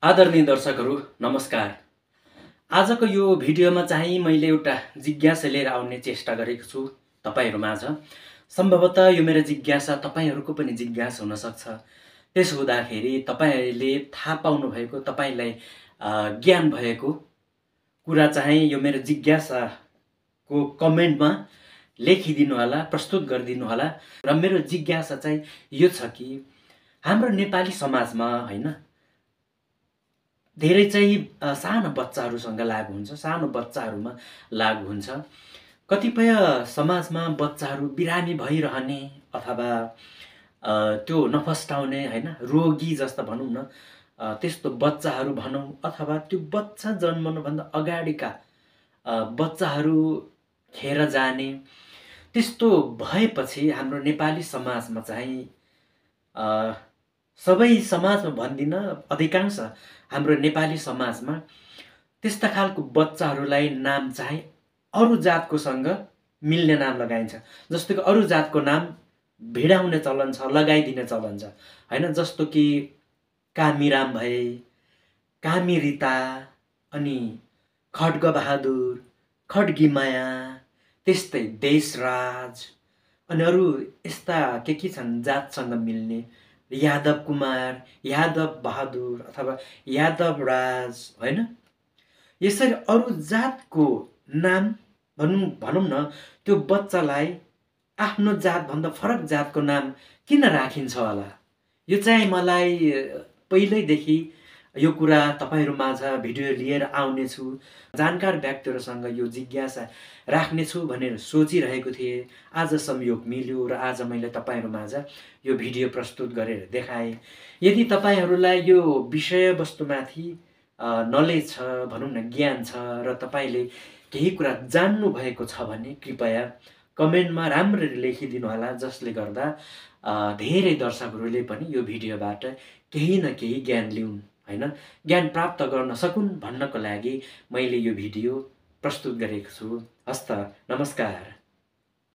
आदरणीय दर्शकहरू नमस्कार। आजको यो भिडियोमा चाहिँ मैले एउटा जिज्ञासा लिएर आउने चेष्टा गरेको छु तपाईहरु माझ। सम्भवतः यो मेरो जिज्ञासा तपाईहरुको पनि जिज्ञासा हुन सक्छ। त्यसो हुँदाखेरि तपाईहरुले थाहा पाउनु भएको, तपाईलाई ज्ञान भएको कुरा चाहिँ यो मेरो जिज्ञासाको कमेन्टमा लेखिदिनु होला, प्रस्तुत गरिदिनु होला। र मेरो जिज्ञासा चाहिँ यो छ कि हाम्रो नेपाली समाजमा हैन धेरै चाहिँ सानो बच्चाहरूसँग लागु हुन्छ, सानो बच्चाहरूमा लागु हुन्छ। कतिपय समाजमा बच्चाहरू बिरामी भइरहने अथवा त्यो नफस्टाउने हैन रोगी जस्तो भनौं न, त्यस्तो बच्चाहरू भनौं अथवा त्यो बच्चा जन्मनु भन्दा अगाडिका बच्चाहरू खेर जाने, त्यस्तो भएपछि हाम्रो नेपाली समाजमा चाहिँ सबै समाजमा भन्दिन, अधिकांश हाम्रो नेपाली समाजमा त्यस्ता खालको बच्चाहरूलाई नाम चाहिँ अरु जातको सँग मिल्ने नाम लगाइन्छ। जस्तो कि अरु जातको नाम भिडाउने चलन छ, लगाइदिने चलन छ हैन। जस्तो कि कामीराम भए, कामीरीता, अनि खड्गबहादुर, खड्गीमाया, त्यस्तै देशराज, अनि अरु यस्ता के छन् जातसँग मिल्ने, यादव कुमार, यादव बहादुर अथवा यादव राज हैन। यसरी अरु जातको नाम भनौं न, त्यो बच्चालाई आफ्नो जात भन्दा फरक जातको नाम किन राखिन्छ होला? यो चाहिँ मलाई पहिल्यैदेखि यो कुरा तपाईहरु माझ भिडियो लिएर आउने छु, जानकार व्यक्तिहरुसँग यो जिज्ञासा राख्ने छु भनेर सोचिरहेको थिएँ। आज संयोग मिल्यो र आज मैले तपाईहरु माझ यो भिडियो प्रस्तुत गरेर देखाएँ। यदि तपाईहरुलाई यो विषय वस्तुमाथि नलेज छ भनौं न, ज्ञान छ र तपाईले केही कुरा जान्नु भएको छ भने कृपया कमेन्टमा राम्ररी लेखिदिनु होला, जसले गर्दा धेरै दर्शकहरूले पनि यो भिडियोबाट केही न केही ज्ञान लिउन् हैन, ज्ञान प्राप्त गर्न सकुन् भन्नको लागि मैले यो भिडियो प्रस्तुत गरेको छु। हस्त नमस्कार।